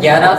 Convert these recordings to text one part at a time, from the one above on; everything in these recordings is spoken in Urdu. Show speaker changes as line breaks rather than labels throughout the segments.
11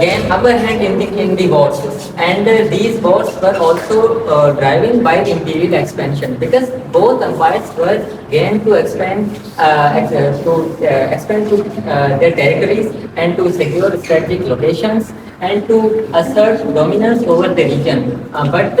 gain upper hand in the wars, and these wars were also driven by the imperial expansion because both empires were gained to expand to their territories and to secure strategic locations and to assert dominance over the region. But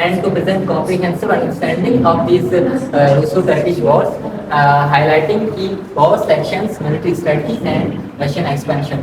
and to present comprehensive understanding of these Russo-Turkish wars, highlighting key war sections, military strategies and Russian expansion.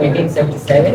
1877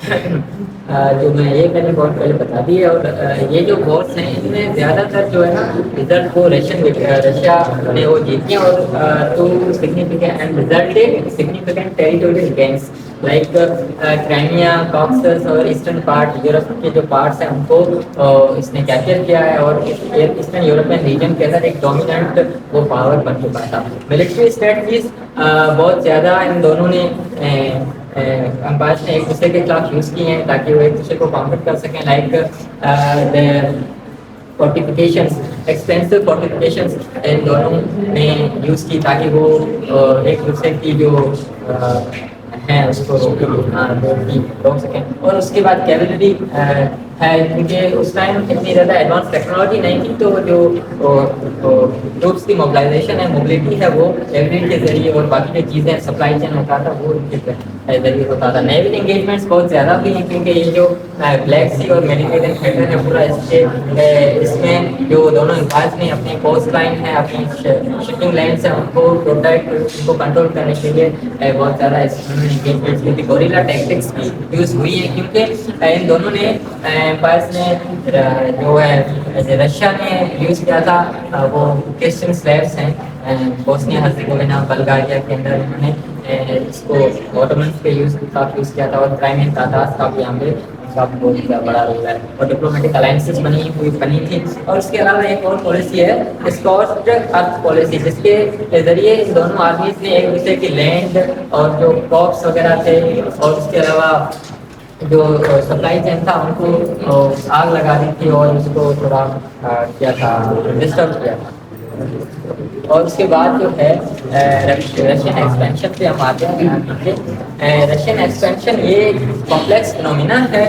جو میں یہ میں نے بہت پہلے بتا دی ہے، اور یہ جو وارس ہیں ان میں زیادہ تر جو ہے نا رزلٹ وہ رشیا نے وہ جیتی ہیں، اور تو significant and result significant territorial gains like Crimea, Caucasus اور ایسٹرن پارٹ یورپ کے جو پارٹس ہیں ان کو اس نے کیپچر کیا ہے، اور ایسٹرن یورپین ریجن کے اندر ایک ڈومیننٹ وہ پاور بن چکا تھا۔ ملٹری اسٹریٹجیز بہت زیادہ ان دونوں نے امپائرس نے ایک دوسرے کے خلاف یوز کی ہیں تاکہ وہ ایک دوسرے کو کمپیٹ کر سکیں، لائک فورٹیفیکیشنس، ایکسپینسو فورٹیفیکیشنس ان دونوں نے یوز کی تاکہ وہ ایک دوسرے کی جو ہیں اس کو روک سکیں۔ اور اس کے بعد کیولری ہے، کیونکہ اس ٹائم اتنی زیادہ ایڈوانس ٹیکنالوجی نہیں تھی، تو جو ٹروپس کی موبلائزیشن ہے، موبلٹی ہے، وہ کیولری کے ذریعے اور باقی جو چیزیں سپلائی چین ہوتا تھا وہ ان کے ذریعے ہوتا تھا۔ نیول انگیجمنٹس بہت زیادہ ہوئی ہیں، کیونکہ یہ جو بلیک سی اور میڈیٹرینین تھیٹر ہے پورا اس میں جو دونوں امپائرس نے اپنی کوسٹ لائن ہے، اپنی شپنگ لائنس ہیں، ان کو پروٹیکٹ، ان کو کنٹرول کرنے کے لیے بہت زیادہ انگیجمنٹس کی تھی۔ گوریلا ٹیکٹکس بھی یوز ہوئی ہیں، کیونکہ ان دونوں نے امپائرس نے جو ہے رشیا نے یوز کیا تھا وہ کرسچن سلیبس ہیں بوسنیا ہرزیگووینا بلغاریہ کے اندر، انہوں نے اس کو آٹومنس کے ساتھ یوز کیا تھا، اور کرائمین تاتارس کا بھی یہاں پہ کا بہت بڑا رول ہے، اور ڈپلومیٹک الائنسز بنی تھی۔ اور اس کے علاوہ ایک اور پالیسی ہے اسکاٹ ارتھ پالیسی، جس کے ذریعے ان دونوں آرمیز نے ایک دوسرے کی لینڈ اور جو کراپس وغیرہ تھے، اور اس کے علاوہ جو سپلائی چین تھا ان کو آگ لگا دی تھی اور اس کو تھوڑا کیا تھا ڈسٹرب کیا تھا۔ اور اس کے بعد جو ہے رشین ایکسپینشن پہ ہم آتے ہیں۔ رشین ایکسپینشن یہ کمپلیکس فنومینا ہے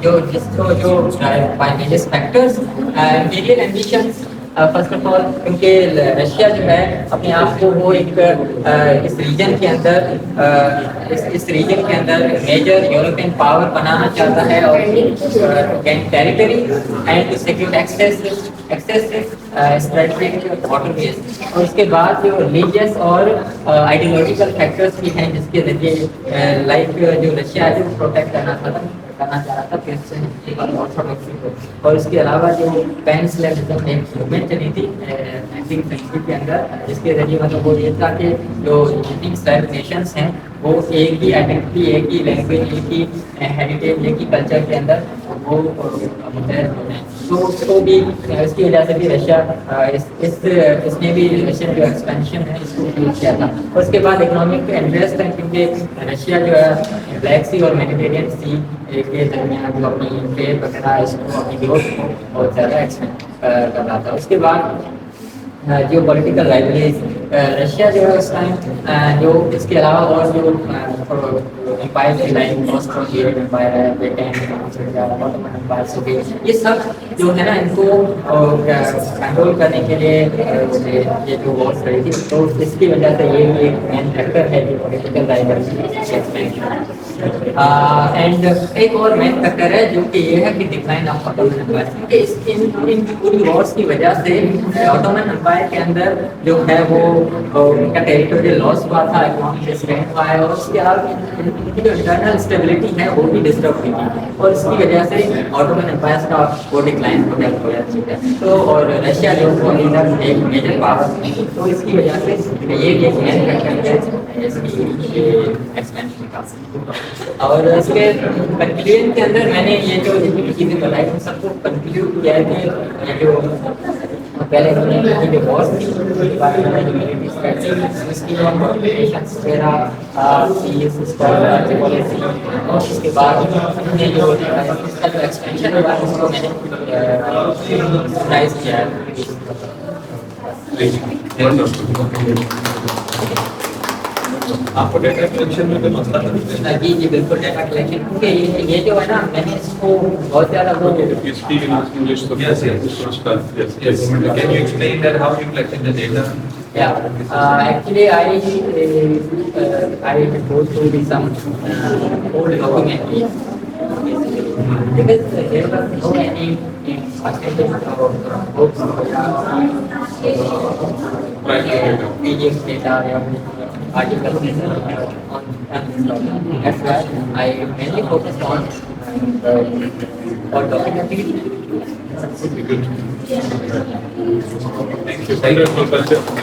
جو جس کو جو financial factors Imperial ambitions first of all, کیونکہ رشیا جو ہے اپنے آپ کو وہ ایک اس ریجن کے اندر میجر یورپین پاور بنانا چاہتا ہے، اور gain territory and to secure access strategic waterways. اور اس کے بعد جو ریلیجیس اور آئیڈیولوجیکل فیکٹرز بھی ہیں، جس کے ذریعے لائک جو رشیا ہے جو پروٹیکٹ کرنا چاہ رہا تھا کرسچن اور آرتھوڈاکسی کو۔ اور اس کے علاوہ جو پین سلیبزم ایک موومنٹ چلی تھی 19th سینچری کے اندر، جس کے ذریعے مطلب وہ یہ تھا کہ جو جتنی سلیب نیشنس ہیں وہ ایک ہی آئیڈینٹی، ایک ہی لینگویج، ایک ہی ہیریٹیج، ایک ہی کلچر کے اندر وہ متحد ہو جائیں۔ تو اس کو بھی اس کی وجہ سے بھی رشیا اس نے بھی رشین جو ایکسپینشن ہے اس کو یوز کیا تھا۔ اور اس کے بعد اکنامک انٹرسٹ ہے، کیونکہ رشیا جو ہے بلیک سی اور میڈیٹرینین سی کے درمیان جو اپنی ٹریڈ وغیرہ اس کو اپنی گروتھ کو بہت زیادہ ایکسپینڈ کر رہا تھا۔ اس کے بعد جیو پولیٹیکل رائیولریز، رشیا جو ہے اس ٹائم جو اس کے علاوہ اور جو امپائر تھے لائک آسٹرویئن امپائر ہے، برٹین امپائرس ہو گئے، یہ سب جو ہے نا ان کو کنٹرول کرنے کے لیے یہ جو وارس رہی تھی، تو اس کی وجہ سے یہ بھی ایک مین فیکٹر ہے جو پولیٹیکل رائیولری۔ اینڈ ایک اور مین فیکٹر ہے جو کہ یہ ہے کہ ڈکلائن آف آٹومن امپائر، کیونکہ ان پوری وارس کی وجہ سے آٹومن امپائر کے اندر جو ہے وہ ان کا ٹیریٹوریل لاس ہوا تھا، اکنامک اسٹرینتھ ہوا ہے، اور اس کے علاوہ ان کی جو انٹرنل اسٹیبلٹی ہے وہ بھی ڈسٹرب ہوئی تھی، اور اس کی وجہ سے آٹومن امپائر کا وہ ڈکلائن ہو گیا۔ تو اور رشیا جو وہ ایک میجر پاور تھی، تو اس کی وجہ سے یہ بھی ایک مین فیکٹر ہے اس کی ایکسپینشن کا۔ اور اس کے کنکلوژن کے اندر میں نے یہ جو جتنی چیزیں بتائی ان سب کو کنکلوڈ کیا ہے کہ یہ جو پہلے ہم نے جو وارس تھی اس کی جو کمپلیکیشنس وغیرہ پالیسی، اور اس کے بعد ہم نے جو اس کا جو ایکسپینشن ہوا اس کو میں نے سمرائز کیا ہے۔
آپ کو ڈیٹا کلیکشن میں کوئی مسئلہ نہیں ہے؟
جی بالکل، ڈیٹا کلیکشن، کیونکہ یہ جو ہے نا میں نے اس کو بہت زیادہ وہ
You speak in English, so yes. Can you explain that how you collected the data?
Actually I go through some old documents because there was no any books PDF data or articles on That's why I mainly focus on for documentary.
Good. Thank you. Wonderful culture.